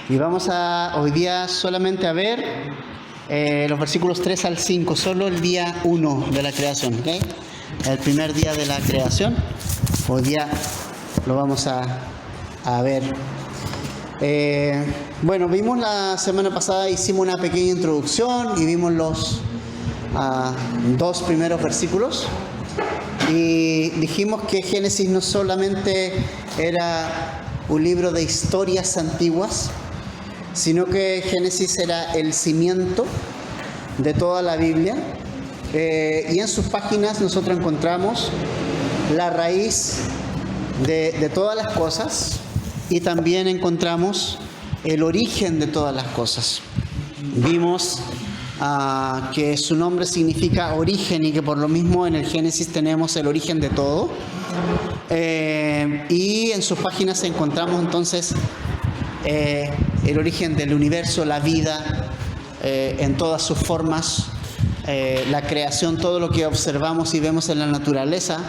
Y vamos hoy día solamente a ver los versículos 3 al 5, solo el día 1 de la creación, ¿ok? El primer día de la creación. Hoy día lo vamos a ver. Bueno, vimos la semana pasada, hicimos una pequeña introducción y vimos los dos primeros versículos. Y dijimos que Génesis no solamente era un libro de historias antiguas, sino que Génesis era el cimiento de toda la Biblia. Y en sus páginas nosotros encontramos la raíz de todas las cosas y también encontramos el origen de todas las cosas. Vimos que su nombre significa origen y que por lo mismo en el Génesis tenemos el origen de todo. Y en sus páginas encontramos entonces el origen del universo, la vida en todas sus formas, la creación, todo lo que observamos y vemos en la naturaleza,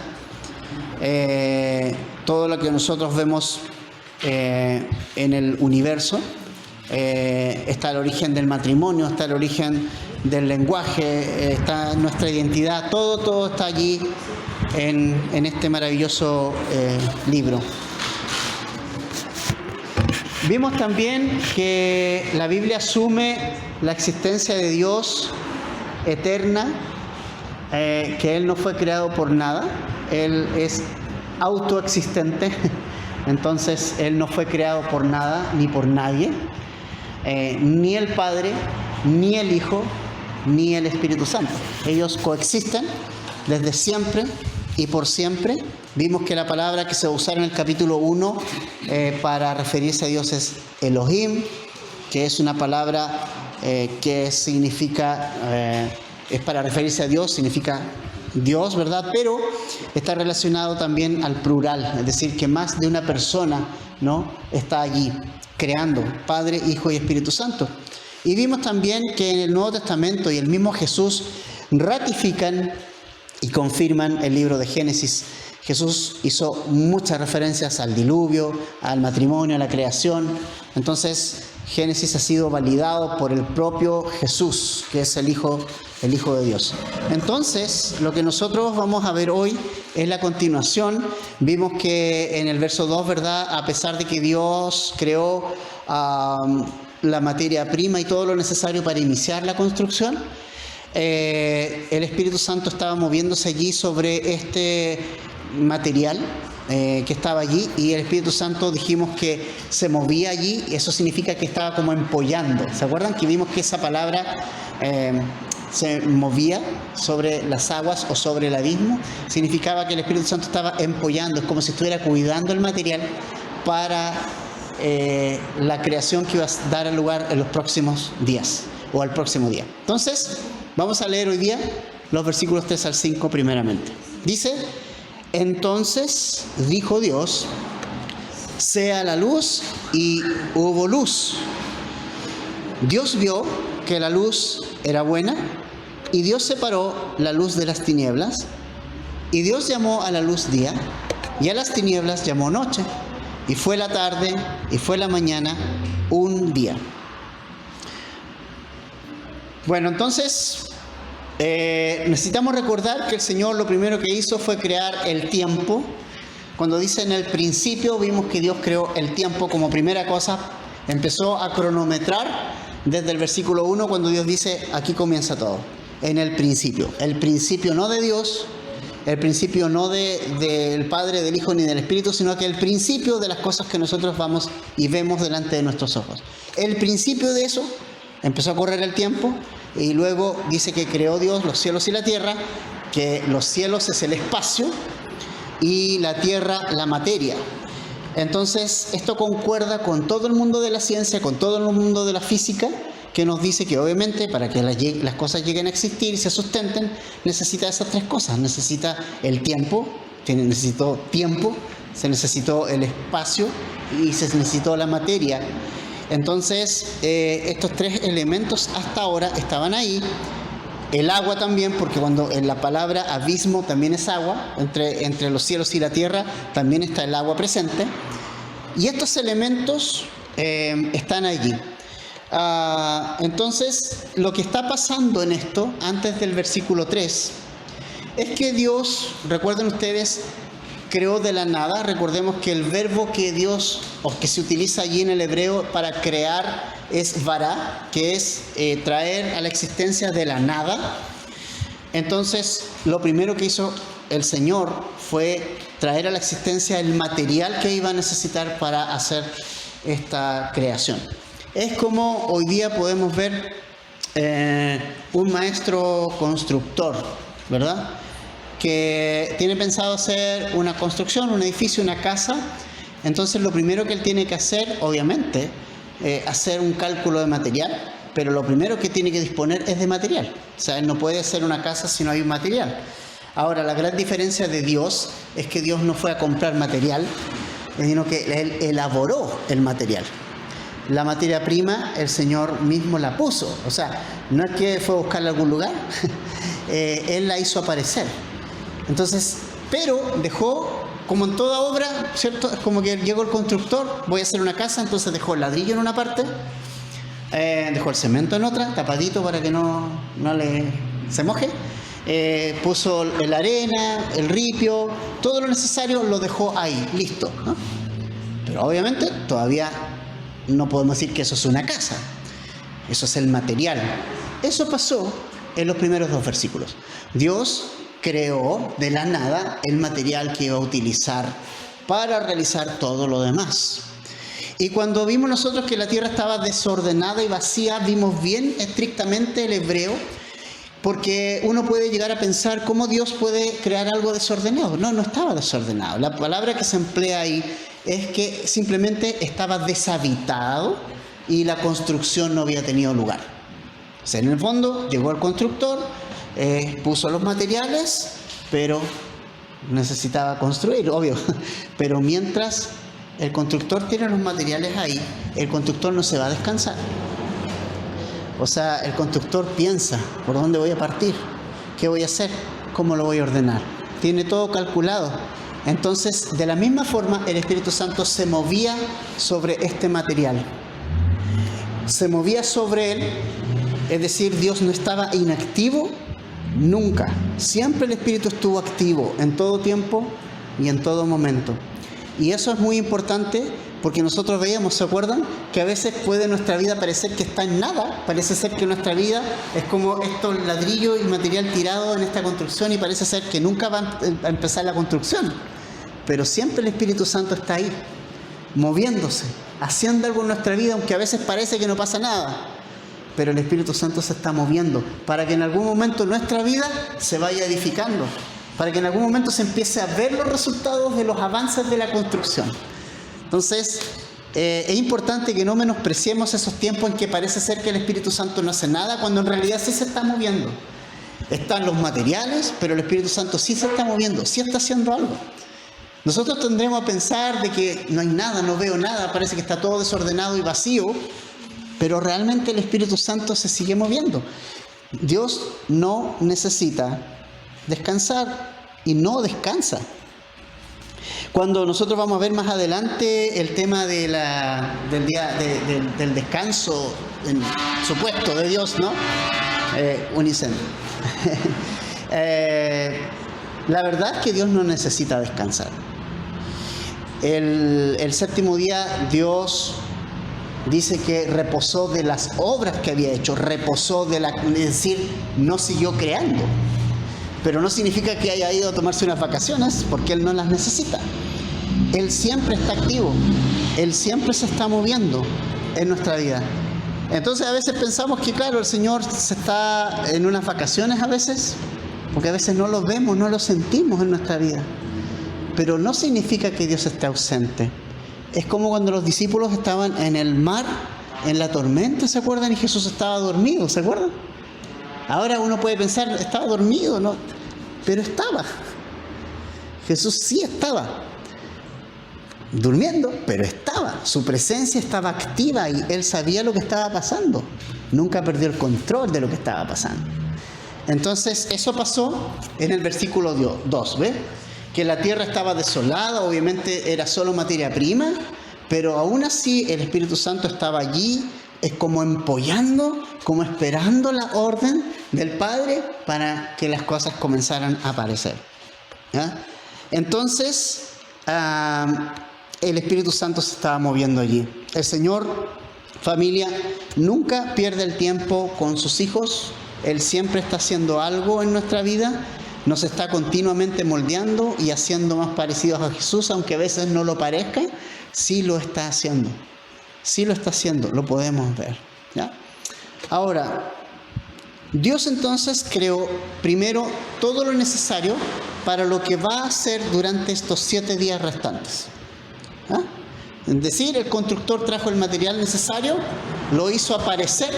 todo lo que nosotros vemos en el universo. Está el origen del matrimonio, está el origen del lenguaje, está nuestra identidad, todo está allí en este maravilloso libro. Vimos también que la Biblia asume la existencia de Dios eterna, que Él no fue creado por nada, Él es autoexistente, entonces Él no fue creado por nada ni por nadie, ni el Padre, ni el Hijo, ni el Espíritu Santo. Ellos coexisten desde siempre y por siempre. Vimos que la palabra que se usa en el capítulo 1 para referirse a Dios es Elohim, que es una palabra que significa, es para referirse a Dios, significa Dios, ¿verdad? Pero está relacionado también al plural, es decir, que más de una persona, ¿no?, está allí creando, Padre, Hijo y Espíritu Santo. Y vimos también que en el Nuevo Testamento y el mismo Jesús ratifican y confirman el libro de Génesis. Jesús hizo muchas referencias al diluvio, al matrimonio, a la creación. Entonces, Génesis ha sido validado por el propio Jesús, que es el Hijo de Dios. Entonces, lo que nosotros vamos a ver hoy es la continuación. Vimos que en el verso 2, ¿verdad?, a pesar de que Dios creó la materia prima y todo lo necesario para iniciar la construcción, el Espíritu Santo estaba moviéndose allí sobre este material que estaba allí, y el Espíritu Santo dijimos que se movía allí, y eso significa que estaba como empollando. ¿Se acuerdan que vimos que esa palabra se movía sobre las aguas o sobre el abismo? Significaba que el Espíritu Santo estaba empollando, es como si estuviera cuidando el material para la creación que iba a dar lugar en los próximos días o al próximo día. Entonces, vamos a leer hoy día los versículos 3 al 5 primeramente. Dice: entonces dijo Dios, sea la luz, y hubo luz. Dios vio que la luz era buena, y Dios separó la luz de las tinieblas, y Dios llamó a la luz día, y a las tinieblas llamó noche, y fue la tarde, y fue la mañana, un día. Bueno, entonces necesitamos recordar que el Señor lo primero que hizo fue crear el tiempo. Cuando dice en el principio, vimos que Dios creó el tiempo como primera cosa. Empezó a cronometrar desde el versículo 1, cuando Dios dice, aquí comienza todo, en el principio. El principio no de Dios, el principio no del Padre, del Hijo ni del Espíritu, sino que el principio de las cosas que nosotros vamos y vemos delante de nuestros ojos. El principio de eso, empezó a correr el tiempo. Y luego dice que creó Dios los cielos y la tierra, que los cielos es el espacio y la tierra la materia. Entonces, esto concuerda con todo el mundo de la ciencia, con todo el mundo de la física, que nos dice que obviamente para que las cosas lleguen a existir y se sustenten, necesita esas tres cosas. Necesita el tiempo, necesitó tiempo, se necesitó el espacio y se necesitó la materia. Entonces, estos tres elementos hasta ahora estaban ahí. El agua también, porque cuando en la palabra abismo también es agua, entre los cielos y la tierra también está el agua presente. Y estos elementos están allí. Entonces, lo que está pasando en esto, antes del versículo 3, es que Dios, recuerden ustedes, creó de la nada. Recordemos que el verbo que Dios, o que se utiliza allí en el hebreo para crear, es vará, que es traer a la existencia de la nada. Entonces, lo primero que hizo el Señor fue traer a la existencia el material que iba a necesitar para hacer esta creación. Es como hoy día podemos ver un maestro constructor, ¿verdad?, que tiene pensado hacer una construcción, un edificio, una casa. Entonces lo primero que él tiene que hacer, obviamente, hacer un cálculo de material, pero lo primero que tiene que disponer es de material. O sea, él no puede hacer una casa si no hay un material. Ahora, la gran diferencia de Dios es que Dios no fue a comprar material, sino que Él elaboró el material. La materia prima, el Señor mismo la puso. O sea, no es que fue a buscarla a algún lugar, Él la hizo aparecer. Entonces, pero dejó, como en toda obra, ¿cierto? Es como que llegó el constructor, voy a hacer una casa, entonces dejó el ladrillo en una parte, dejó el cemento en otra, tapadito para que no se moje, puso la arena, el ripio, todo lo necesario lo dejó ahí, listo, ¿no? Pero obviamente todavía no podemos decir que eso es una casa, eso es el material. Eso pasó en los primeros 2 versículos. Dios creó de la nada el material que iba a utilizar para realizar todo lo demás. Y cuando vimos nosotros que la tierra estaba desordenada y vacía, vimos bien estrictamente el hebreo, porque uno puede llegar a pensar cómo Dios puede crear algo desordenado. No estaba desordenado. La palabra que se emplea ahí es que simplemente estaba deshabitado y la construcción no había tenido lugar. O sea, en el fondo llegó el constructor, puso los materiales, pero necesitaba construir, obvio. Pero mientras el constructor tiene los materiales ahí, el constructor no se va a descansar. O sea, el constructor piensa, ¿por dónde voy a partir? ¿Qué voy a hacer? ¿Cómo lo voy a ordenar? Tiene todo calculado. Entonces, de la misma forma, el Espíritu Santo se movía sobre este material. Se movía sobre él, es decir, Dios no estaba inactivo nunca. Siempre el Espíritu estuvo activo en todo tiempo y en todo momento. Y eso es muy importante porque nosotros veíamos, ¿se acuerdan? Que a veces puede nuestra vida parecer que está en nada. Parece ser que nuestra vida es como estos ladrillos y material tirado en esta construcción y parece ser que nunca va a empezar la construcción. Pero siempre el Espíritu Santo está ahí, moviéndose, haciendo algo en nuestra vida, aunque a veces parece que no pasa nada. Pero el Espíritu Santo se está moviendo para que en algún momento nuestra vida se vaya edificando, para que en algún momento se empiece a ver los resultados de los avances de la construcción. Entonces, es importante que no menospreciemos esos tiempos en que parece ser que el Espíritu Santo no hace nada, cuando en realidad sí se está moviendo. Están los materiales, pero el Espíritu Santo sí se está moviendo, sí está haciendo algo. Nosotros tendremos a pensar de que no hay nada, no veo nada, parece que está todo desordenado y vacío, pero realmente el Espíritu Santo se sigue moviendo. Dios no necesita descansar y no descansa. Cuando nosotros vamos a ver más adelante el tema de del descanso supuesto de Dios, ¿no? Unicen. La verdad es que Dios no necesita descansar. El séptimo día Dios dice que reposó de las obras que había hecho, reposó es decir, no siguió creando. Pero no significa que haya ido a tomarse unas vacaciones, porque Él no las necesita. Él siempre está activo, Él siempre se está moviendo en nuestra vida. Entonces a veces pensamos que claro, el Señor se está en unas vacaciones a veces, porque a veces no lo vemos, no lo sentimos en nuestra vida. Pero no significa que Dios esté ausente. Es como cuando los discípulos estaban en el mar, en la tormenta, ¿se acuerdan? Y Jesús estaba dormido, ¿se acuerdan? Ahora uno puede pensar, estaba dormido, ¿no? Pero estaba. Jesús sí estaba durmiendo, pero estaba. Su presencia estaba activa y Él sabía lo que estaba pasando. Nunca perdió el control de lo que estaba pasando. Entonces, eso pasó en el versículo 2, ¿ves? Que la tierra estaba desolada, obviamente era solo materia prima, pero aún así el Espíritu Santo estaba allí, es como empollando, como esperando la orden del Padre para que las cosas comenzaran a aparecer. ¿Ya? Entonces, el Espíritu Santo se estaba moviendo allí. El Señor, familia, nunca pierde el tiempo con sus hijos. Él siempre está haciendo algo en nuestra vida. Nos está continuamente moldeando y haciendo más parecidos a Jesús, aunque a veces no lo parezca. Sí lo está haciendo. Sí lo está haciendo, lo podemos ver. ¿Ya? Ahora, Dios entonces creó primero todo lo necesario para lo que va a hacer durante estos 7 días restantes. ¿Ah? Es decir, el constructor trajo el material necesario, lo hizo aparecer,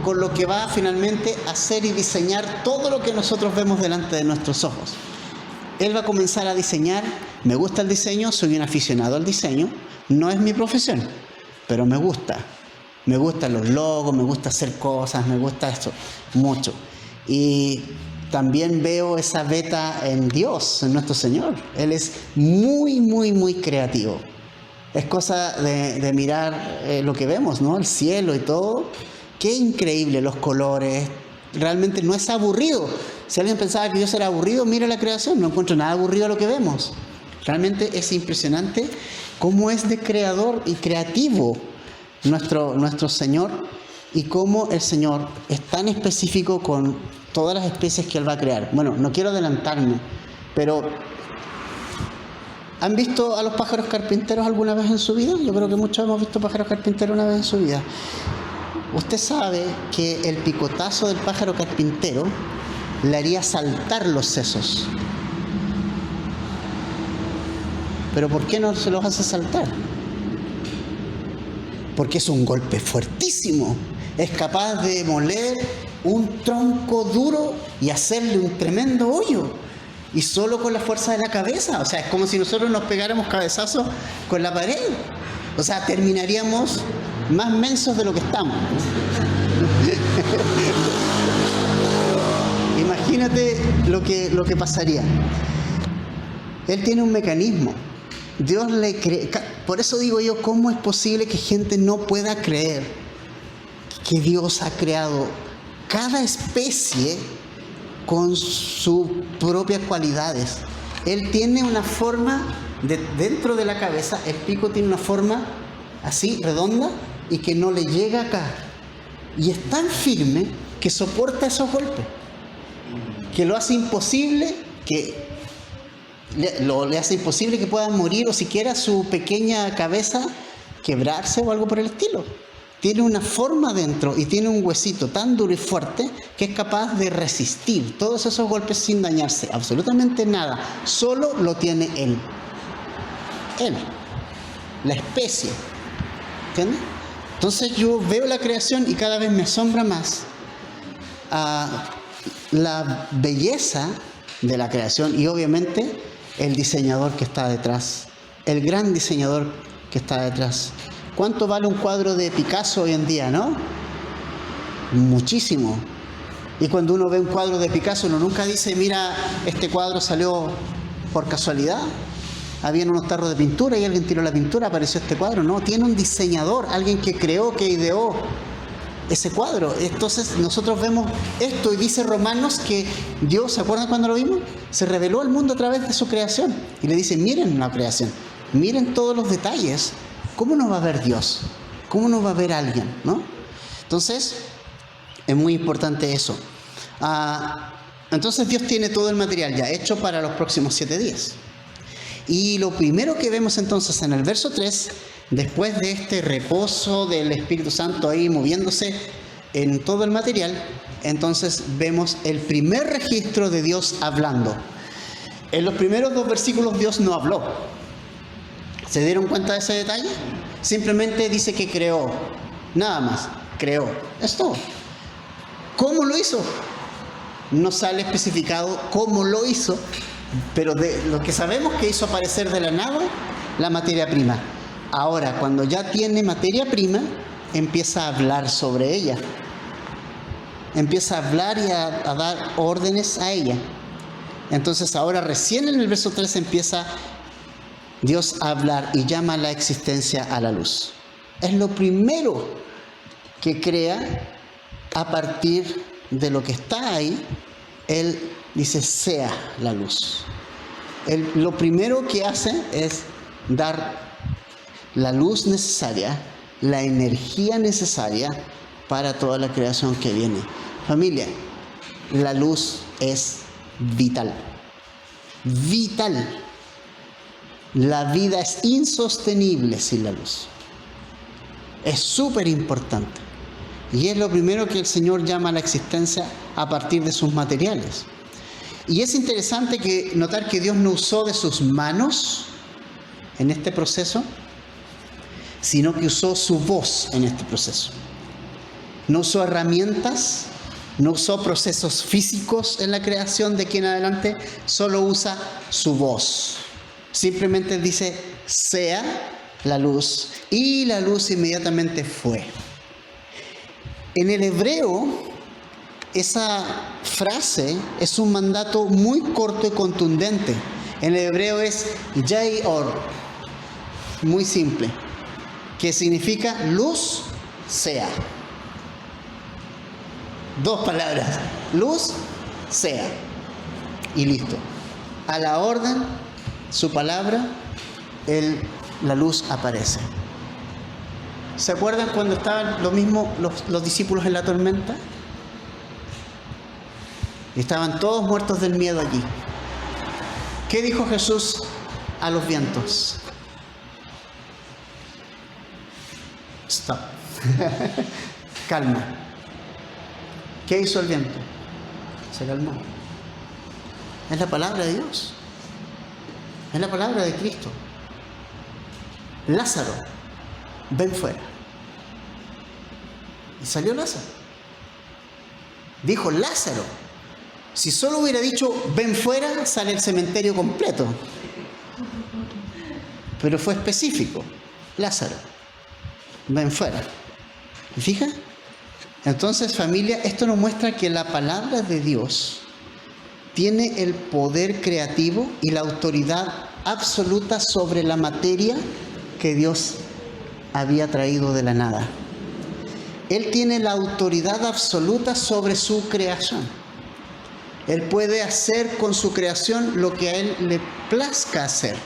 con lo que va finalmente a hacer y diseñar todo lo que nosotros vemos delante de nuestros ojos. Él va a comenzar a diseñar. Me gusta el diseño, soy un aficionado al diseño, no es mi profesión, pero me gusta. Me gustan los logos, me gusta hacer cosas, me gusta esto mucho. Y también veo esa beta en Dios, en nuestro Señor. Él es muy, muy, muy creativo. Es cosa de mirar lo que vemos, ¿no? El cielo y todo. Qué increíble los colores. Realmente no es aburrido. Si alguien pensaba que Dios era aburrido, mira la creación. No encuentro nada aburrido lo que vemos. Realmente es impresionante cómo es de creador y creativo nuestro Señor, y cómo el Señor es tan específico con todas las especies que Él va a crear. Bueno, no quiero adelantarme, pero ¿han visto a los pájaros carpinteros alguna vez en su vida? Yo creo que muchos hemos visto pájaros carpinteros una vez en su vida. Usted sabe que el picotazo del pájaro carpintero le haría saltar los sesos. ¿Pero por qué no se los hace saltar? Porque es un golpe fuertísimo. Es capaz de moler un tronco duro y hacerle un tremendo hoyo. Y solo con la fuerza de la cabeza. O sea, es como si nosotros nos pegáramos cabezazos con la pared. O sea, terminaríamos más mensos de lo que estamos. Imagínate lo que pasaría. Él tiene un mecanismo. Dios le cree. Por eso digo yo, ¿cómo es posible que gente no pueda creer que Dios ha creado cada especie con sus propias cualidades? Él tiene una forma, dentro de la cabeza, el pico tiene una forma así, redonda, y que no le llega acá. Y es tan firme que soporta esos golpes, que lo hace imposible le hace imposible que pueda morir, o siquiera su pequeña cabeza quebrarse o algo por el estilo. Tiene una forma dentro y tiene un huesito tan duro y fuerte que es capaz de resistir todos esos golpes sin dañarse absolutamente nada. Solo lo tiene él, la especie. ¿Entiendes? Entonces yo veo la creación y cada vez me asombra más la belleza de la creación, y obviamente el diseñador que está detrás, el gran diseñador que está detrás. ¿Cuánto vale un cuadro de Picasso hoy en día, no? Muchísimo. Y cuando uno ve un cuadro de Picasso, uno nunca dice, mira, este cuadro salió por casualidad. Habían unos tarros de pintura y alguien tiró la pintura, apareció este cuadro. No, tiene un diseñador, alguien que creó, que ideó ese cuadro. Entonces nosotros vemos esto y dice Romanos que Dios, ¿se acuerdan cuando lo vimos? Se reveló al mundo a través de su creación. Y le dice, miren la creación, miren todos los detalles. ¿Cómo no va a ver Dios? ¿Cómo no va a ver alguien? ¿No? Entonces, es muy importante eso. Entonces Dios tiene todo el material ya hecho para los próximos 7 días. Y lo primero que vemos entonces en el verso 3, después de este reposo del Espíritu Santo ahí moviéndose en todo el material, entonces vemos el primer registro de Dios hablando. En los primeros 2 versículos Dios no habló. ¿Se dieron cuenta de ese detalle? Simplemente dice que creó. Nada más. Creó. Es todo. ¿Cómo lo hizo? No sale especificado cómo lo hizo, pero de lo que sabemos que hizo aparecer de la nada la materia prima. Ahora, cuando ya tiene materia prima, empieza a hablar sobre ella. Empieza a hablar y a dar órdenes a ella. Entonces ahora recién en el verso 3 empieza Dios habla y llama a la existencia a la luz. Es lo primero que crea a partir de lo que está ahí. Él dice, sea la luz. Lo primero que hace es dar la luz necesaria, la energía necesaria para toda la creación que viene. Familia, la luz es vital. Vital. La vida es insostenible sin la luz. Es súper importante. Y es lo primero que el Señor llama a la existencia a partir de sus materiales. Y es interesante notar que Dios no usó de sus manos en este proceso, sino que usó su voz en este proceso. No usó herramientas, no usó procesos físicos en la creación de aquí en adelante, solo usa su voz. Simplemente dice, sea la luz, y la luz inmediatamente fue. En el hebreo, esa frase es un mandato muy corto y contundente. En el hebreo es Yei Or, muy simple, que significa luz sea. Dos palabras, luz sea, y listo. A la orden, su palabra, la luz aparece. ¿Se acuerdan cuando estaban los discípulos en la tormenta? Estaban todos muertos del miedo allí. ¿Qué dijo Jesús a los vientos? Stop. Calma. ¿Qué hizo el viento? Se calmó. Es la palabra de Dios. Es la palabra de Cristo. Lázaro, ven fuera. Y salió Lázaro. Dijo Lázaro. Si solo hubiera dicho ven fuera, sale el cementerio completo. Pero fue específico. Lázaro, ven fuera. ¿Me fija? Entonces, familia, esto nos muestra que la palabra de Dios tiene el poder creativo y la autoridad absoluta sobre la materia que Dios había traído de la nada. Él tiene la autoridad absoluta sobre su creación. Él puede hacer con su creación lo que a Él le plazca hacer.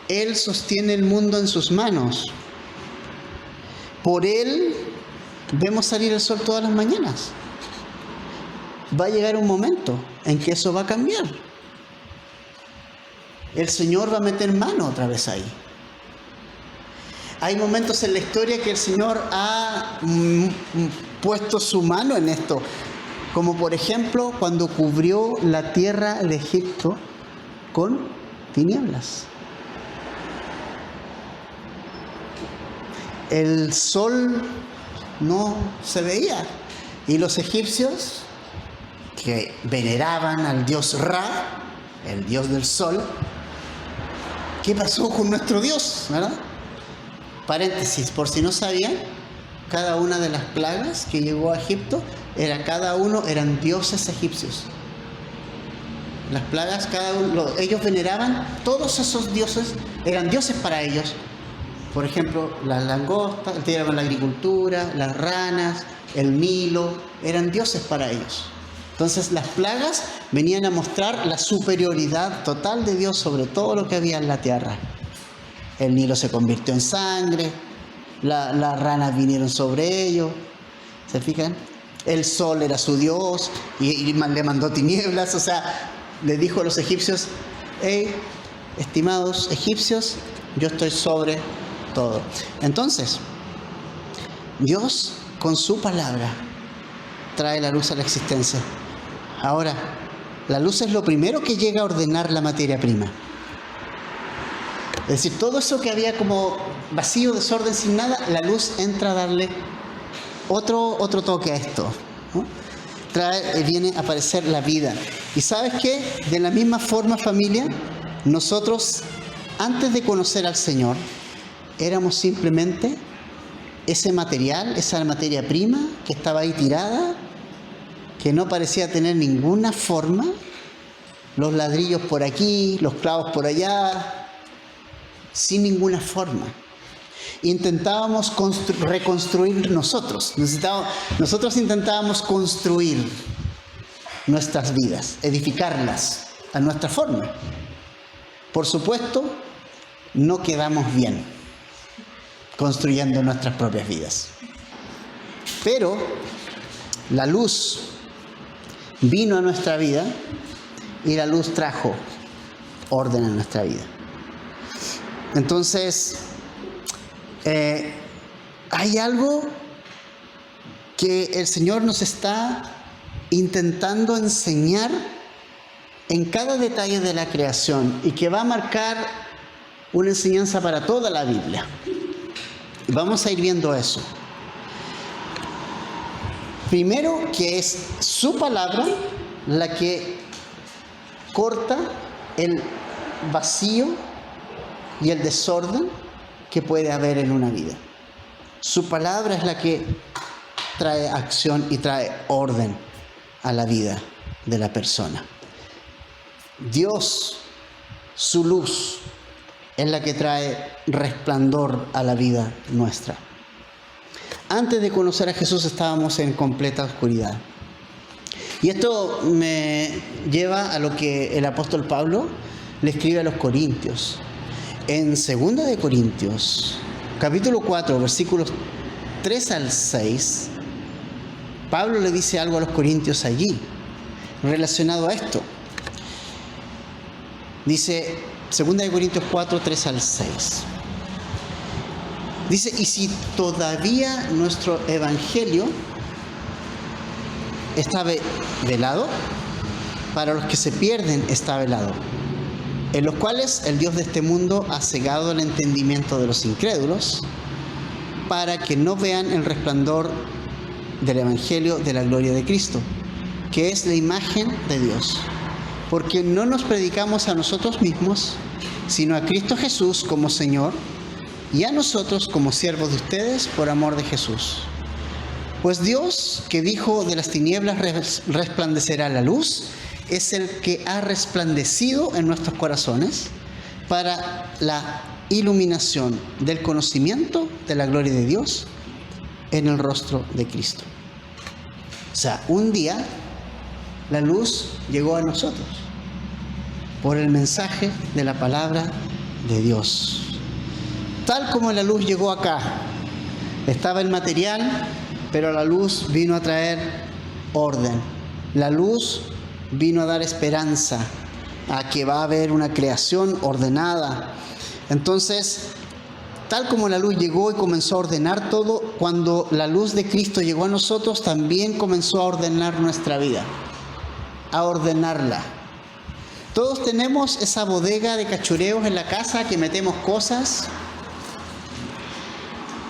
Él sostiene el mundo en sus manos. Por Él vemos salir el sol todas las mañanas. Va a llegar un momento en que eso va a cambiar. El Señor va a meter mano otra vez ahí. Hay momentos en la historia que el Señor ha puesto su mano en esto. Como por ejemplo cuando cubrió la tierra de Egipto con tinieblas. El sol no se veía. Y los egipcios, que veneraban al dios Ra, el dios del sol, ¿qué pasó con nuestro Dios? ¿Verdad? Paréntesis, por si no sabían, cada una de las plagas que llegó a Egipto, eran dioses egipcios. Las plagas, ellos veneraban, todos esos dioses eran dioses para ellos. Por ejemplo, las langostas, la agricultura, las ranas, el Nilo, eran dioses para ellos. Entonces las plagas venían a mostrar la superioridad total de Dios sobre todo lo que había en la tierra. El Nilo se convirtió en sangre, las ranas vinieron sobre ellos, ¿se fijan? El sol era su Dios y le mandó tinieblas, o sea, le dijo a los egipcios, hey, estimados egipcios, yo estoy sobre todo. Entonces, Dios con su palabra trae la luz a la existencia. Ahora, la luz es lo primero que llega a ordenar la materia prima. Es decir, todo eso que había como vacío, desorden, sin nada, la luz entra a darle otro toque a esto, ¿no? Viene a aparecer la vida. Y ¿sabes qué? De la misma forma, familia, nosotros, antes de conocer al Señor, éramos simplemente ese material, esa materia prima que estaba ahí tirada, que no parecía tener ninguna forma, los ladrillos por aquí, los clavos por allá, sin ninguna forma. Intentábamos reconstruir nosotros. Nosotros intentábamos construir nuestras vidas, edificarlas a nuestra forma. Por supuesto, no quedamos bien construyendo nuestras propias vidas. Pero la luz vino a nuestra vida y la luz trajo orden a nuestra vida. Entonces, hay algo que el Señor nos está intentando enseñar en cada detalle de la creación y que va a marcar una enseñanza para toda la Biblia. Vamos a ir viendo eso. Primero, que es su palabra la que corta el vacío y el desorden que puede haber en una vida. Su palabra es la que trae acción y trae orden a la vida de la persona. Dios, su luz, es la que trae resplandor a la vida nuestra. Antes de conocer a Jesús estábamos en completa oscuridad. Y esto me lleva a lo que el apóstol Pablo le escribe a los Corintios. En 2 de Corintios, capítulo 4, versículos 3 al 6, Pablo le dice algo a los Corintios allí, relacionado a esto. Dice, 2 de Corintios 4, 3 al 6. Dice, y si todavía nuestro evangelio está velado, para los que se pierden está velado, en los cuales el Dios de este mundo ha cegado el entendimiento de los incrédulos, para que no vean el resplandor del evangelio de la gloria de Cristo, que es la imagen de Dios. Porque no nos predicamos a nosotros mismos, sino a Cristo Jesús como Señor, y a nosotros como siervos de ustedes por amor de Jesús. Pues Dios, que dijo de las tinieblas resplandecerá la luz, es el que ha resplandecido en nuestros corazones para la iluminación del conocimiento de la gloria de Dios en el rostro de Cristo. O sea, un día la luz llegó a nosotros por el mensaje de la palabra de Dios. Tal como la luz llegó acá, estaba el material, pero la luz vino a traer orden. La luz vino a dar esperanza a que va a haber una creación ordenada. Entonces, tal como la luz llegó y comenzó a ordenar todo, cuando la luz de Cristo llegó a nosotros, también comenzó a ordenar nuestra vida, a ordenarla. Todos tenemos esa bodega de cachureos en la casa que metemos cosas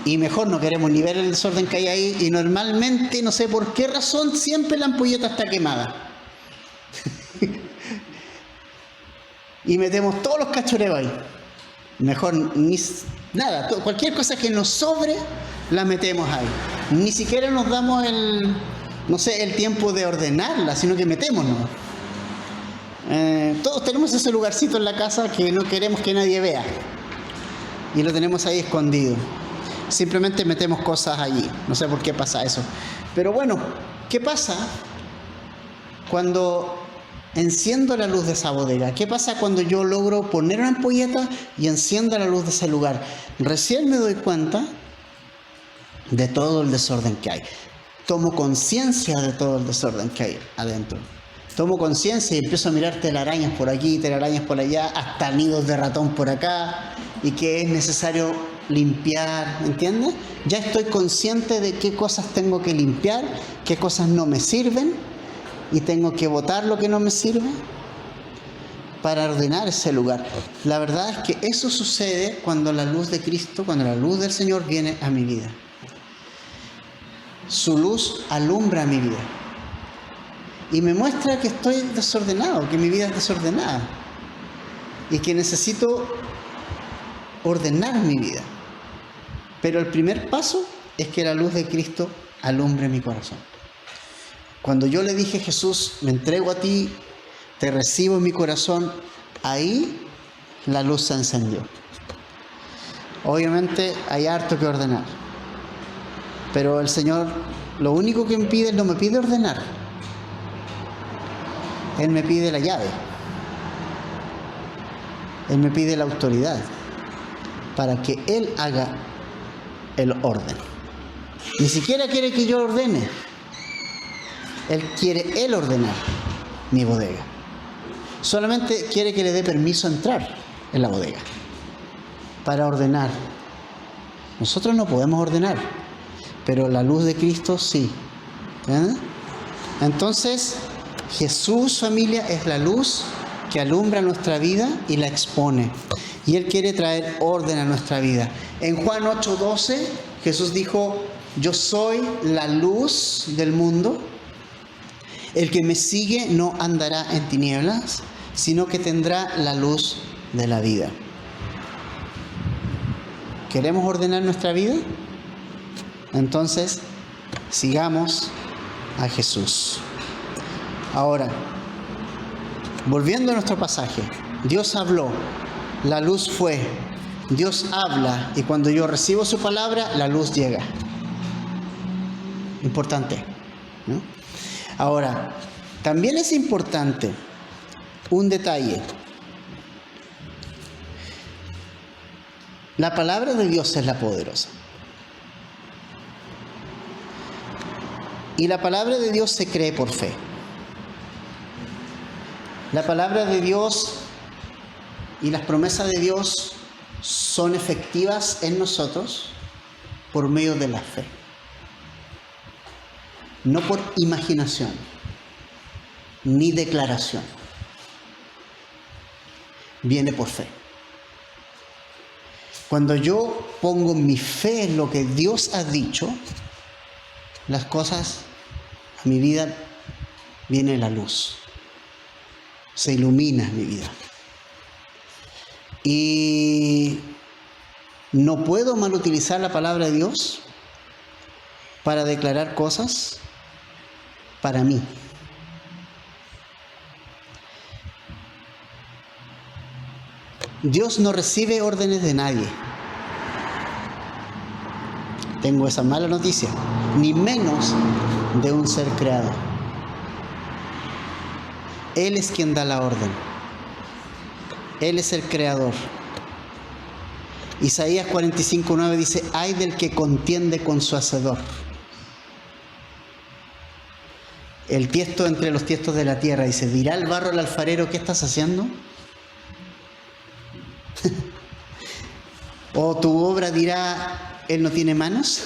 y mejor no queremos ni ver el desorden que hay ahí, y normalmente, no sé por qué razón, siempre la ampolleta está quemada. Y metemos todos los cachureos ahí. Mejor ni nada, cualquier cosa que nos sobre, la metemos ahí. Ni siquiera nos damos el tiempo de ordenarla, sino que metémonos. Todos tenemos ese lugarcito en la casa que no queremos que nadie vea. Y lo tenemos ahí escondido. Simplemente metemos cosas allí. No sé por qué pasa eso. Pero bueno, ¿qué pasa cuando enciendo la luz de esa bodega? ¿Qué pasa cuando yo logro poner una ampolleta y enciendo la luz de ese lugar? Recién me doy cuenta de todo el desorden que hay. Tomo conciencia de todo el desorden que hay adentro. Tomo conciencia y empiezo a mirar telarañas por aquí, telarañas por allá, hasta nidos de ratón por acá, y que es necesario limpiar, ¿entiendes? Ya estoy consciente de qué cosas tengo que limpiar, qué cosas no me sirven, y tengo que botar lo que no me sirve para ordenar ese lugar. La verdad es que eso sucede cuando la luz de Cristo, cuando la luz del Señor viene a mi vida. Su luz alumbra mi vida y me muestra que estoy desordenado, que mi vida es desordenada y que necesito ordenar mi vida. Pero el primer paso es que la luz de Cristo alumbre mi corazón. Cuando yo le dije, Jesús, me entrego a ti, te recibo en mi corazón, ahí la luz se encendió. Obviamente hay harto que ordenar. Pero el Señor lo único que me pide, Él no me pide ordenar. Él me pide la llave. Él me pide la autoridad para que Él haga el orden. Ni siquiera quiere que yo ordene. Él quiere Él ordenar mi bodega. Solamente quiere que le dé permiso a entrar en la bodega para ordenar. Nosotros no podemos ordenar, pero la luz de Cristo sí. Entonces, Jesús, familia, es la luz que alumbra nuestra vida y la expone. Y Él quiere traer orden a nuestra vida. En Juan 8:12, Jesús dijo: yo soy la luz del mundo. El que me sigue no andará en tinieblas, sino que tendrá la luz de la vida. ¿Queremos ordenar nuestra vida? Entonces, sigamos a Jesús. Ahora, volviendo a nuestro pasaje, Dios habló, la luz fue, Dios habla, y cuando yo recibo su palabra, la luz llega. Importante, ¿no? Ahora, también es importante un detalle. La palabra de Dios es la poderosa. Y la palabra de Dios se cree por fe. La palabra de Dios y las promesas de Dios son efectivas en nosotros por medio de la fe. No por imaginación, ni declaración. Viene por fe. Cuando yo pongo mi fe en lo que Dios ha dicho, las cosas a mi vida viene la luz. Se ilumina mi vida. Y no puedo mal utilizar la palabra de Dios para declarar cosas para mí. Dios no recibe órdenes de nadie. Tengo esa mala noticia. Ni menos de un ser creado. Él es quien da la orden. Él es el creador. Isaías 45:9 dice: ay del que contiende con su hacedor. El tiesto entre los tiestos de la tierra, dice: dirá el barro al alfarero, ¿qué estás haciendo? O tu obra dirá: él no tiene manos.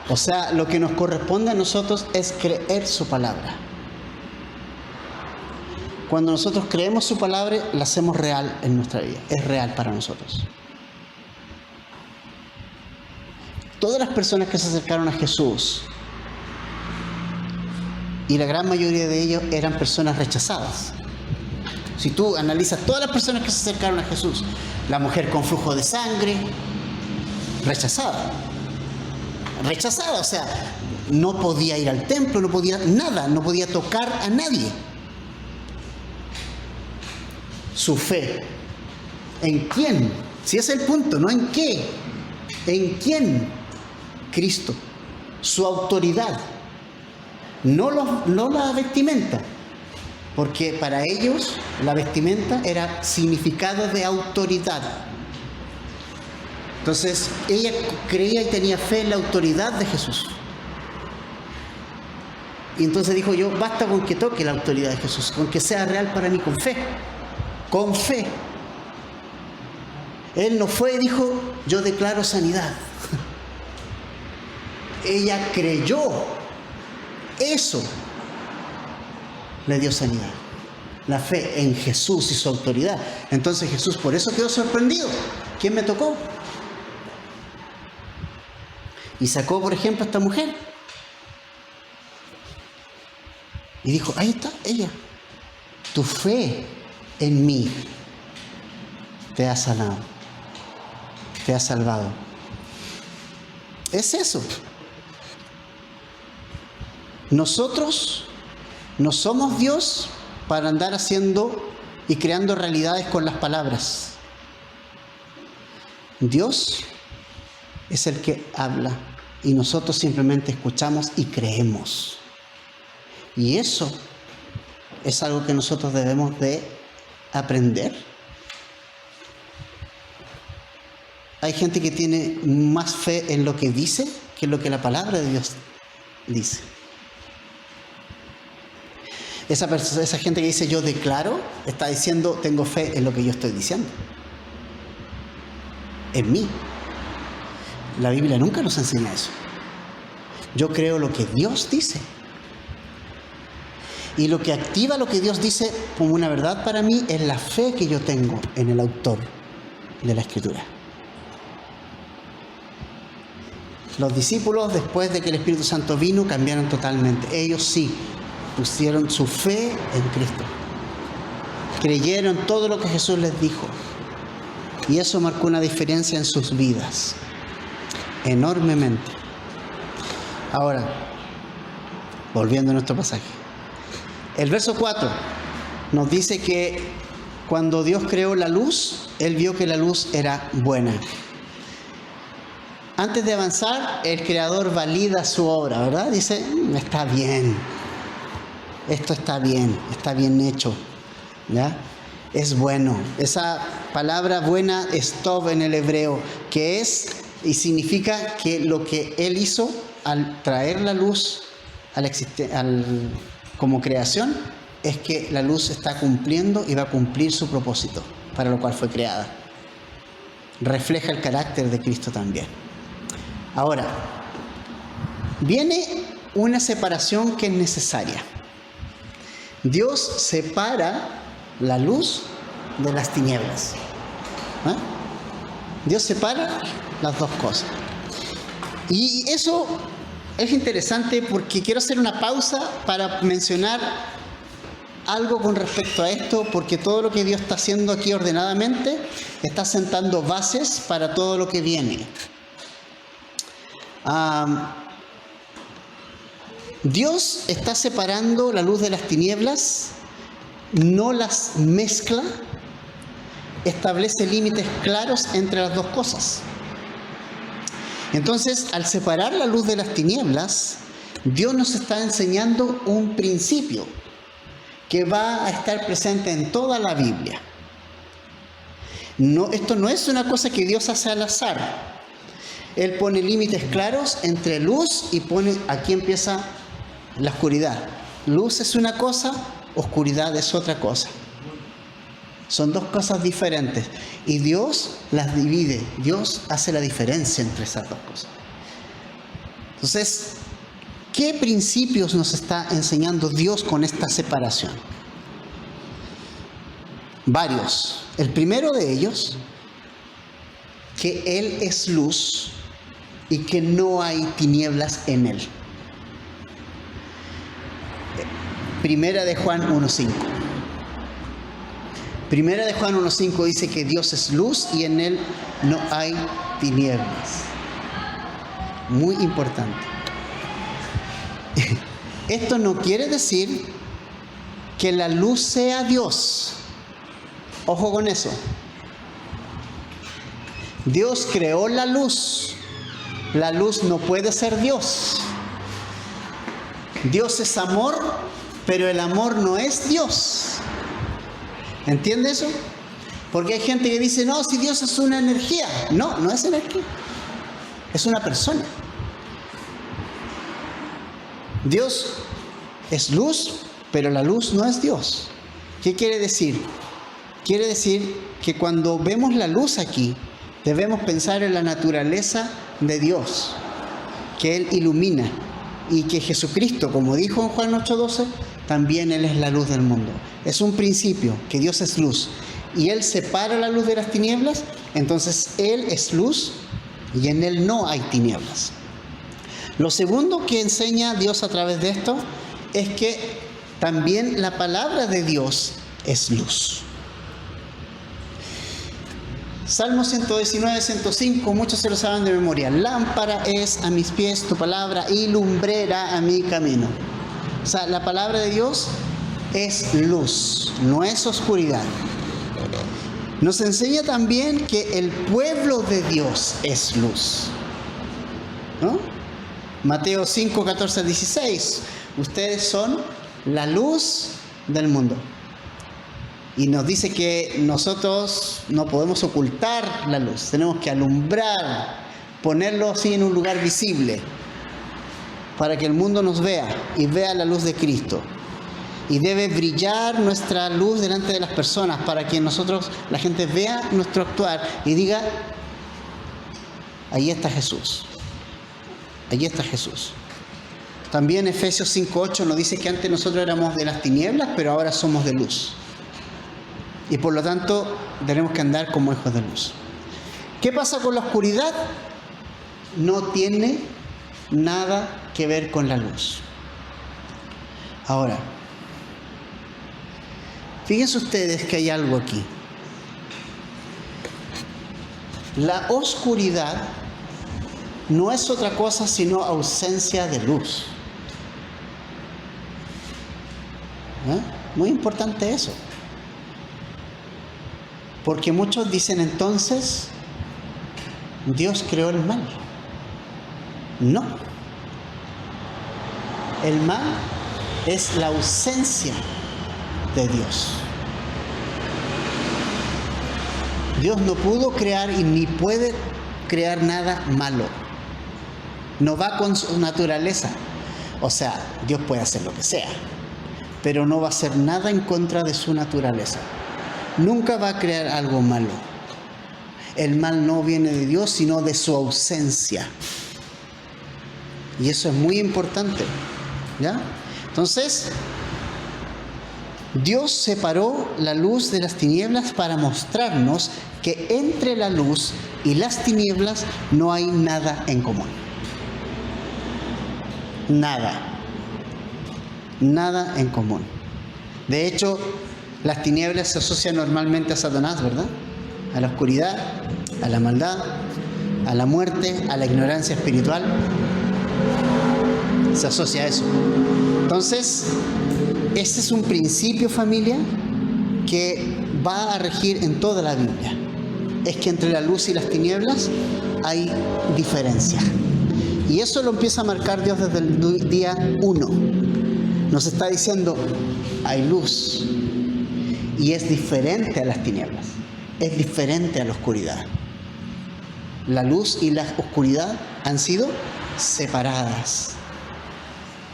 O sea, lo que nos corresponde a nosotros es creer su palabra. Cuando nosotros creemos su palabra, la hacemos real en nuestra vida. Es real para nosotros. Todas las personas que se acercaron a Jesús, y la gran mayoría de ellos eran personas rechazadas. Si tú analizas todas las personas que se acercaron a Jesús, la mujer con flujo de sangre, rechazada. Rechazada, o sea, no podía ir al templo, no podía nada, no podía tocar a nadie. Su fe. ¿En quién? Si ese es el punto, no en qué. ¿En quién? Cristo. Su autoridad. No la vestimenta. Porque para ellos la vestimenta era significado de autoridad. Entonces ella creía y tenía fe en la autoridad de Jesús. Y entonces dijo: yo basta con que toque la autoridad de Jesús, con que sea real para mí, con fe. Con fe. Él no fue y dijo: yo declaro sanidad. Ella creyó. Eso le dio sanidad. La fe en Jesús y su autoridad. Entonces Jesús por eso quedó sorprendido. ¿Quién me tocó? Y sacó, por ejemplo, a esta mujer. Y dijo: ahí está ella. Tu fe en mí te ha sanado. Te ha salvado. Es eso. Nosotros no somos Dios para andar haciendo y creando realidades con las palabras. Dios es el que habla y nosotros simplemente escuchamos y creemos. Y eso es algo que nosotros debemos de aprender. Hay gente que tiene más fe en lo que dice que en lo que la palabra de Dios dice. Esa gente que dice yo declaro, está diciendo tengo fe en lo que yo estoy diciendo. En mí. La Biblia nunca nos enseña eso. Yo creo lo que Dios dice. Y lo que activa lo que Dios dice como una verdad para mí es la fe que yo tengo en el autor de la Escritura. Los discípulos, después de que el Espíritu Santo vino, cambiaron totalmente. Ellos sí pusieron su fe en Cristo. Creyeron todo lo que Jesús les dijo. Y eso marcó una diferencia en sus vidas. Enormemente. Ahora, volviendo a nuestro pasaje. El verso 4 nos dice que cuando Dios creó la luz, Él vio que la luz era buena. Antes de avanzar, el Creador valida su obra, ¿verdad? Dice, está bien. Esto está bien hecho, ¿ya? Es bueno. Esa palabra buena es tov en el hebreo, que es y significa que lo que Él hizo al traer la luz como creación, es que la luz está cumpliendo y va a cumplir su propósito, para lo cual fue creada. Refleja el carácter de Cristo también. Ahora, viene una separación que es necesaria. Dios separa la luz de las tinieblas. ¿Eh? Dios separa las dos cosas. Y eso es interesante porque quiero hacer una pausa para mencionar algo con respecto a esto, porque todo lo que Dios está haciendo aquí ordenadamente está sentando bases para todo lo que viene. Dios está separando la luz de las tinieblas, no las mezcla, establece límites claros entre las dos cosas. Entonces, al separar la luz de las tinieblas, Dios nos está enseñando un principio que va a estar presente en toda la Biblia. Esto no es una cosa que Dios hace al azar. Él pone límites claros entre luz y aquí empieza la oscuridad. Luz es una cosa, oscuridad es otra cosa. Son dos cosas diferentes. Y Dios las divide. Dios hace la diferencia entre esas dos cosas. Entonces, ¿qué principios nos está enseñando Dios con esta separación? Varios. El primero de ellos, que Él es luz y que no hay tinieblas en Él. Primera de Juan 1:5. Primera de Juan 1:5 dice que Dios es luz y en Él no hay tinieblas. Muy importante. Esto no quiere decir que la luz sea Dios. Ojo con eso. Dios creó la luz. La luz no puede ser Dios. Dios es amor, pero el amor no es Dios. ¿Entiende eso? Porque hay gente que dice, no, si Dios es una energía. No, no es energía. Es una persona. Dios es luz, pero la luz no es Dios. ¿Qué quiere decir? Quiere decir que cuando vemos la luz aquí, debemos pensar en la naturaleza de Dios, que Él ilumina, y que Jesucristo, como dijo en Juan 8:12, también Él es la luz del mundo. Es un principio, que Dios es luz, y Él separa la luz de las tinieblas, entonces Él es luz, y en Él no hay tinieblas. Lo segundo que enseña Dios a través de esto, es que también la palabra de Dios es luz. Salmo 119, 105, muchos se lo saben de memoria. Lámpara es a mis pies tu palabra y lumbrera a mi camino. O sea, la palabra de Dios es luz, no es oscuridad. Nos enseña también que el pueblo de Dios es luz, ¿no? Mateo 5, 14, 16. Ustedes son la luz del mundo. Y nos dice que nosotros no podemos ocultar la luz. Tenemos que alumbrar, ponerlo así en un lugar visible, para que el mundo nos vea y vea la luz de Cristo. Y debe brillar nuestra luz delante de las personas para que nosotros, la gente vea nuestro actuar y diga, ahí está Jesús. Allí está Jesús. También Efesios 5:8 nos dice que antes nosotros éramos de las tinieblas, pero ahora somos de luz. Y por lo tanto tenemos que andar como hijos de luz. ¿Qué pasa con la oscuridad? No tiene nada que ver con la luz. Ahora, fíjense ustedes que hay algo aquí. La oscuridad no es otra cosa sino ausencia de luz. Muy importante eso. Porque muchos dicen entonces, Dios creó el mal. No. El mal es la ausencia de Dios. Dios no pudo crear y ni puede crear nada malo. No va con su naturaleza. O sea, Dios puede hacer lo que sea, pero no va a hacer nada en contra de su naturaleza. Nunca va a crear algo malo. El mal no viene de Dios, sino de su ausencia. Y eso es muy importante, ¿ya? Entonces, Dios separó la luz de las tinieblas para mostrarnos que entre la luz y las tinieblas no hay nada en común. Nada. Nada en común. De hecho, las tinieblas se asocian normalmente a Satanás, ¿verdad? A la oscuridad, a la maldad, a la muerte, a la ignorancia espiritual. Se asocia a eso. Entonces, este es un principio, familia, que va a regir en toda la Biblia. Es que entre la luz y las tinieblas hay diferencia. Y eso lo empieza a marcar Dios desde el día 1. Nos está diciendo, hay luz. Y es diferente a las tinieblas. Es diferente a la oscuridad. La luz y la oscuridad han sido separadas.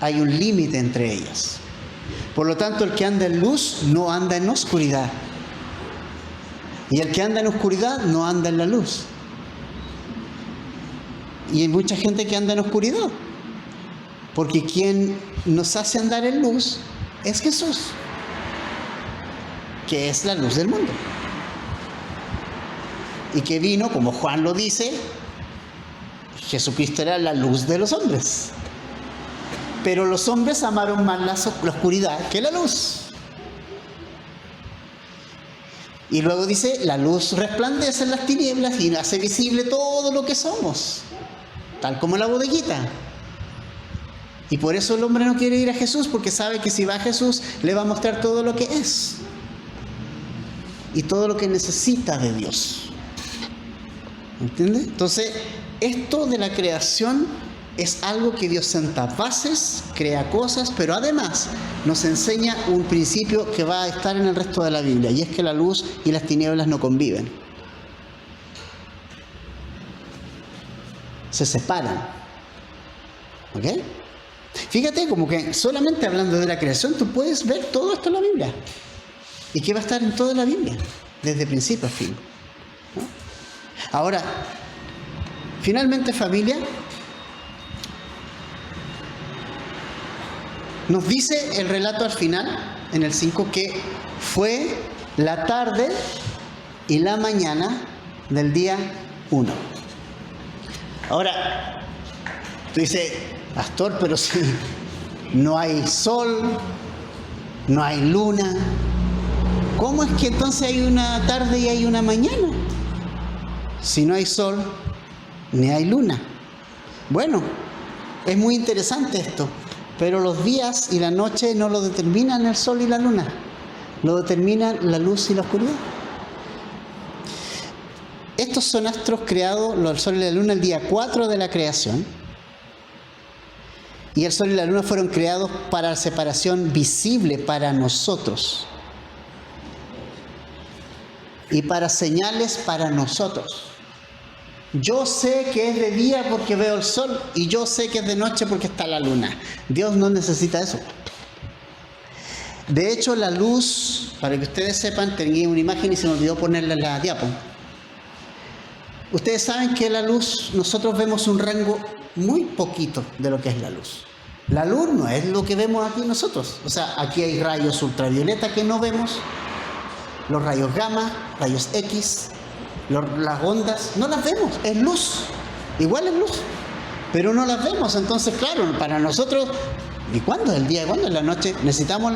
Hay un límite entre ellas. Por lo tanto, el que anda en luz no anda en oscuridad. Y el que anda en oscuridad no anda en la luz. Y hay mucha gente que anda en oscuridad. Porque quien nos hace andar en luz es Jesús, que es la luz del mundo. Y que vino, como Juan lo dice, Jesucristo era la luz de los hombres. Pero los hombres amaron más la oscuridad que la luz. Y luego dice, la luz resplandece en las tinieblas y hace visible todo lo que somos, tal como la bodeguita. Y por eso el hombre no quiere ir a Jesús, porque sabe que si va a Jesús le va a mostrar todo lo que es y todo lo que necesita de Dios. ¿Entiendes? Entonces, esto de la creación es algo que Dios senta bases, crea cosas, pero además nos enseña un principio que va a estar en el resto de la Biblia, y es que la luz y las tinieblas no conviven. Se separan. ¿Ok? Fíjate, como que solamente hablando de la creación tú puedes ver todo esto en la Biblia. Y que va a estar en toda la Biblia, desde principio a fin, ¿no? Ahora, finalmente, familia, nos dice el relato al final, en el 5, que fue la tarde y la mañana del día 1. Ahora, tú dices, pastor, pero si no hay sol, no hay luna, ¿cómo es que entonces hay una tarde y hay una mañana? Si no hay sol, ni hay luna. Bueno, es muy interesante esto, pero los días y la noche no lo determinan el sol y la luna, lo determinan la luz y la oscuridad. estos son astros creados, el Sol y la Luna, el día 4 de la creación. Y el Sol y la Luna fueron creados para separación visible para nosotros. Y para señales para nosotros. Yo sé que es de día porque veo el sol y yo sé que es de noche porque está la luna. Dios no necesita eso. De hecho, la luz, para que ustedes sepan, tenía una imagen y se me olvidó ponerla en la diapo. Ustedes saben que la luz, nosotros vemos un rango muy poquito de lo que es la luz. La luz no es lo que vemos aquí nosotros. O sea, aquí hay rayos ultravioleta que no vemos, los rayos gamma, rayos X, las ondas, no las vemos, es luz, igual es luz, pero no las vemos. Entonces, claro, para nosotros, ¿y cuándo es el día y cuándo es la noche? Necesitamos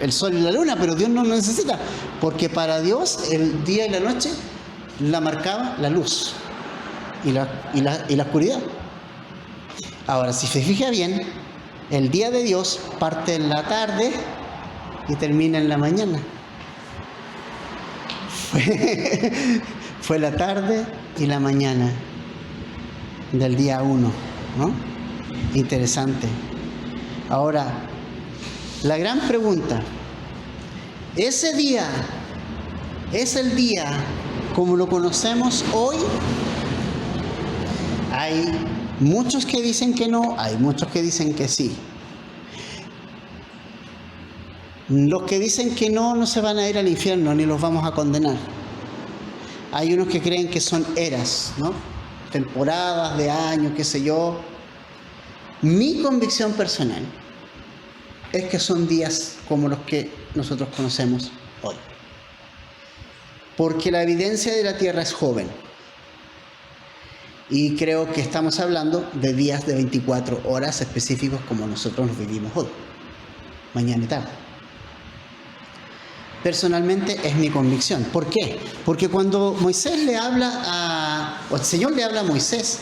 el sol y la luna, pero Dios no lo necesita, porque para Dios el día y la noche la marcaba la luz y la oscuridad. Ahora, si se fija bien, el día de Dios parte en la tarde y termina en la mañana. Fue la tarde y la mañana del día 1, ¿no? Interesante. Ahora, la gran pregunta, ¿ese día es el día como lo conocemos hoy? Hay muchos que dicen que no, hay muchos que dicen que sí. Los que dicen que no, no se van a ir al infierno ni los vamos a condenar. Hay unos que creen que son eras, ¿no? Temporadas de años, qué sé yo. Mi convicción personal es que son días como los que nosotros conocemos hoy. Porque la evidencia de la Tierra es joven. Y creo que estamos hablando de días de 24 horas específicos como nosotros los vivimos hoy, mañana y tarde. Personalmente es mi convicción. ¿Por qué? Porque cuando Moisés le habla o el Señor le habla a Moisés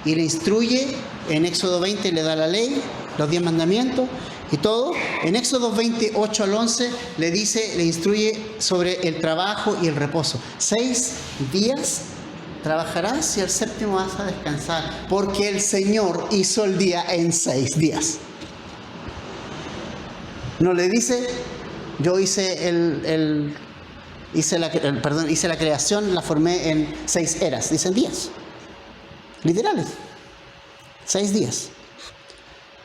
y le instruye en Éxodo 20, le da la ley, los 10 mandamientos y todo, en Éxodo 20, 8 al 11 le instruye sobre el trabajo y el reposo. 6 días trabajarás y el séptimo vas a descansar, porque el Señor hizo el día en 6 días. No le dice, yo hice hice la creación, la formé en 6 eras, dicen días. Literales. 6 días.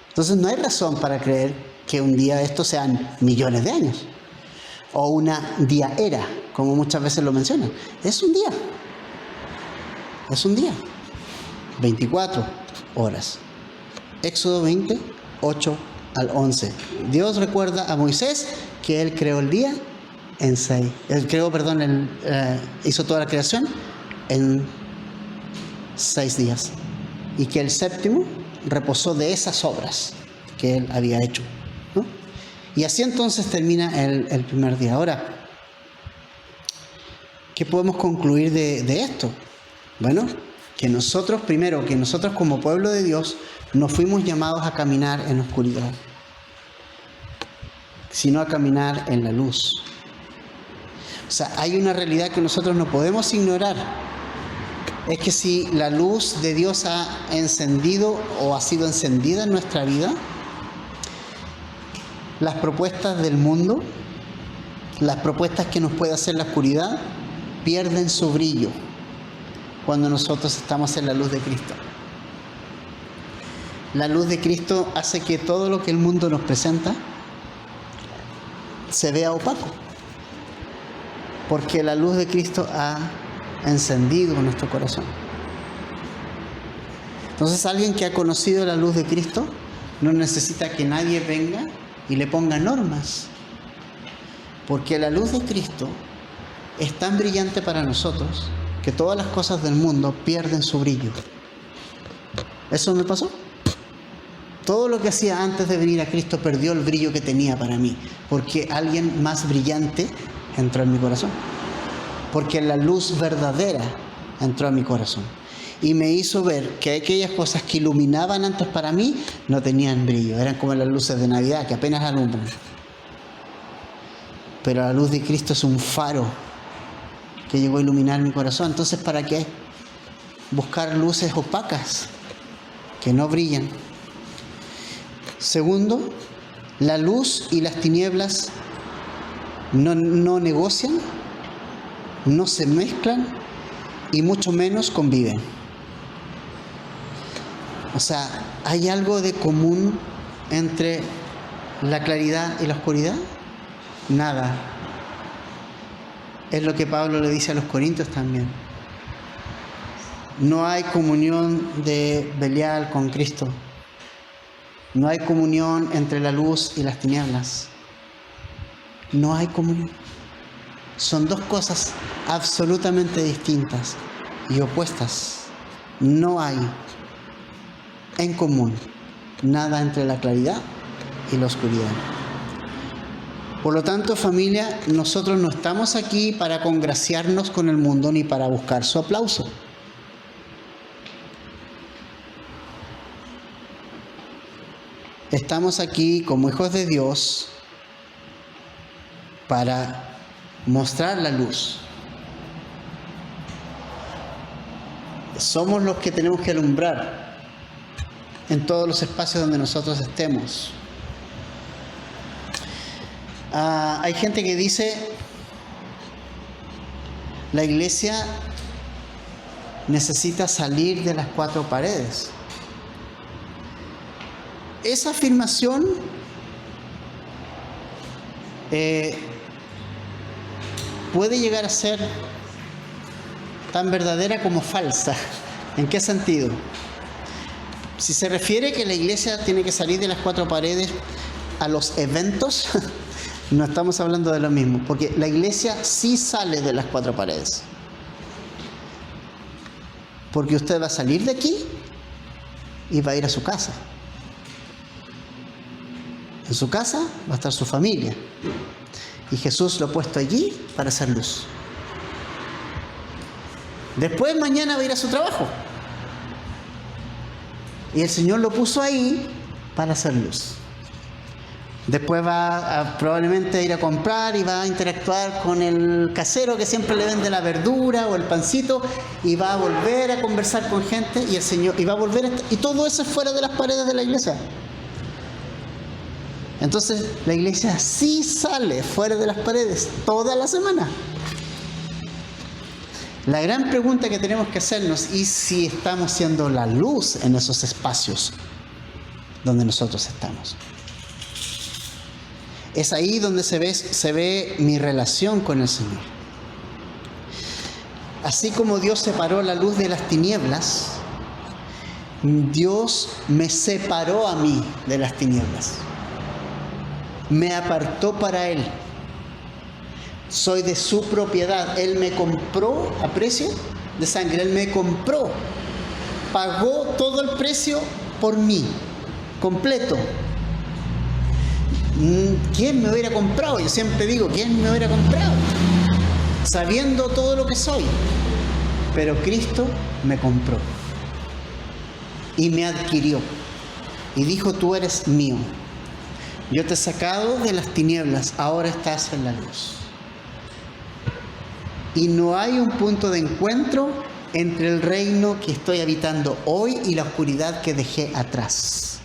Entonces no hay razón para creer que un día de estos sean millones de años. O una día era, como muchas veces lo mencionan. Es un día. Es un día. 24 horas. Éxodo 20, 8 al 11. Dios recuerda a Moisés que él creó el día en 6. Hizo toda la creación en 6 días. Y que el séptimo reposó de esas obras que él había hecho, ¿no? Y así entonces termina el primer día. Ahora, ¿qué podemos concluir de esto? Bueno, que nosotros como pueblo de Dios no fuimos llamados a caminar en la oscuridad, sino a caminar en la luz. O sea, hay una realidad que nosotros no podemos ignorar. Es que si la luz de Dios ha encendido o ha sido encendida en nuestra vida, las propuestas del mundo, las propuestas que nos puede hacer la oscuridad, pierden su brillo cuando nosotros estamos en la luz de Cristo. La luz de Cristo hace que todo lo que el mundo nos presenta se vea opaco, porque la luz de Cristo ha encendido nuestro corazón. Entonces, alguien que ha conocido la luz de Cristo no necesita que nadie venga y le ponga normas, porque la luz de Cristo es tan brillante para nosotros que todas las cosas del mundo pierden su brillo. ¿Eso me pasó? Todo lo que hacía antes de venir a Cristo perdió el brillo que tenía para mí, porque alguien más brillante entró en mi corazón. Porque la luz verdadera entró a mi corazón y me hizo ver que aquellas cosas que iluminaban antes para mí no tenían brillo, eran como las luces de Navidad que apenas alumbran. Pero la luz de Cristo es un faro que llegó a iluminar mi corazón. Entonces, ¿para qué buscar luces opacas que no brillan? Segundo, la luz y las tinieblas no negocian, no se mezclan y mucho menos conviven. O sea, ¿hay algo de común entre la claridad y la oscuridad? Nada. Es lo que Pablo le dice a los corintios también. No hay comunión de Belial con Cristo. No hay comunión entre la luz y las tinieblas. No hay comunión. Son dos cosas absolutamente distintas y opuestas. No hay en común nada entre la claridad y la oscuridad. Por lo tanto, familia, nosotros no estamos aquí para congraciarnos con el mundo ni para buscar su aplauso. Estamos aquí como hijos de Dios para mostrar la luz. Somos los que tenemos que alumbrar en todos los espacios donde nosotros estemos. Hay gente que dice, la iglesia necesita salir de las cuatro paredes. Esa afirmación puede llegar a ser tan verdadera como falsa. ¿En qué sentido? Si se refiere que la iglesia tiene que salir de las cuatro paredes a los eventos, no estamos hablando de lo mismo, porque la iglesia sí sale de las cuatro paredes. Porque usted va a salir de aquí y va a ir a su casa. En su casa va a estar su familia. Y Jesús lo ha puesto allí para hacer luz. Después mañana va a ir a su trabajo. Y el Señor lo puso ahí para hacer luz. Después va a probablemente ir a comprar y va a interactuar con el casero que siempre le vende la verdura o el pancito, y va a volver a conversar con gente, y el Señor y va a volver y todo eso es fuera de las paredes de la iglesia. Entonces la iglesia sí sale fuera de las paredes toda la semana. La gran pregunta que tenemos que hacernos es si estamos siendo la luz en esos espacios donde nosotros estamos. Es ahí donde se ve mi relación con el Señor. Así como Dios separó la luz de las tinieblas, Dios me separó a mí de las tinieblas. Me apartó para Él. Soy de su propiedad. Él me compró a precio de sangre. Él me compró. Pagó todo el precio por mí, completo. ¿Quién me hubiera comprado? Yo siempre digo, ¿quién me hubiera comprado? Sabiendo todo lo que soy. Pero Cristo me compró. Y me adquirió. Y dijo, tú eres mío. Yo te he sacado de las tinieblas, ahora estás en la luz. Y no hay un punto de encuentro entre el reino que estoy habitando hoy y la oscuridad que dejé atrás.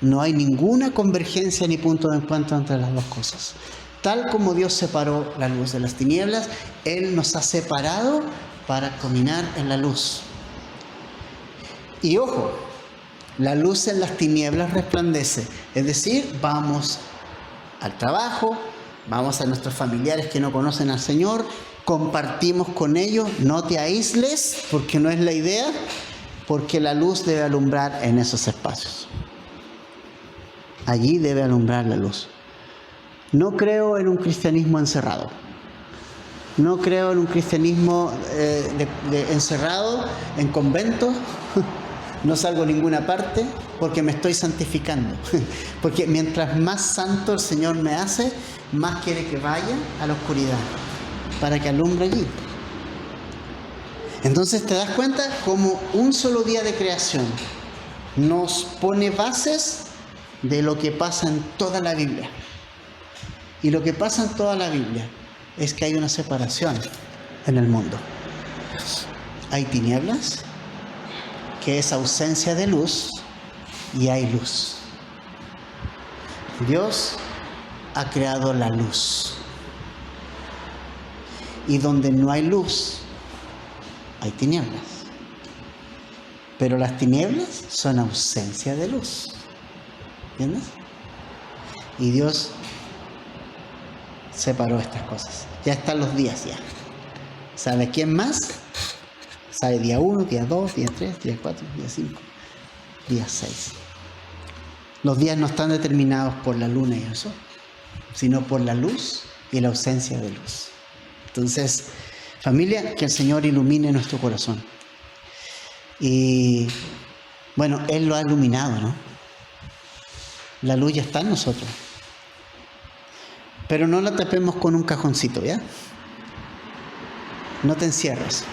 No hay ninguna convergencia ni punto de encuentro entre las dos cosas. Tal como Dios separó la luz de las tinieblas, Él nos ha separado para caminar en la luz. Y ojo, la luz en las tinieblas resplandece. Es decir, vamos al trabajo, vamos a nuestros familiares que no conocen al Señor, compartimos con ellos, no te aísles, porque no es la idea, porque la luz debe alumbrar en esos espacios. Allí debe alumbrar la luz. No creo en un cristianismo encerrado. No creo en un cristianismo encerrado en conventos. No salgo a ninguna parte porque me estoy santificando. Porque mientras más santo el Señor me hace, más quiere que vaya a la oscuridad para que alumbre allí. Entonces te das cuenta cómo un solo día de creación nos pone bases de lo que pasa en toda la Biblia. Y lo que pasa en toda la Biblia es que hay una separación en el mundo. Hay tinieblas, que es ausencia de luz, y hay luz. Dios ha creado la luz. Y donde no hay luz, hay tinieblas. Pero las tinieblas son ausencia de luz. ¿Entiendes? Y Dios separó estas cosas. Ya están los días ya. ¿Sabe quién más? Sabe día 1, día 2, día 3, día 4, día 5, día 6. Los días no están determinados por la luna y el sol, sino por la luz y la ausencia de luz. Entonces, familia, que el Señor ilumine nuestro corazón. Y bueno, Él lo ha iluminado, ¿no? La luz ya está en nosotros. Pero no la tapemos con un cajoncito, ¿ya? No te encierres.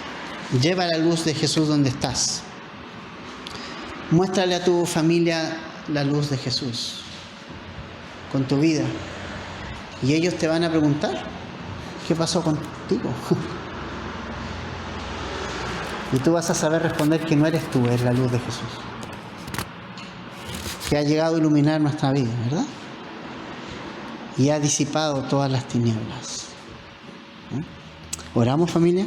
Lleva la luz de Jesús donde estás. Muéstrale a tu familia la luz de Jesús con tu vida. Y ellos te van a preguntar, ¿qué pasó contigo? Y tú vas a saber responder que no eres tú, es la luz de Jesús, que ha llegado a iluminar nuestra vida, ¿verdad? Y ha disipado todas las tinieblas. ¿Oramos, familia?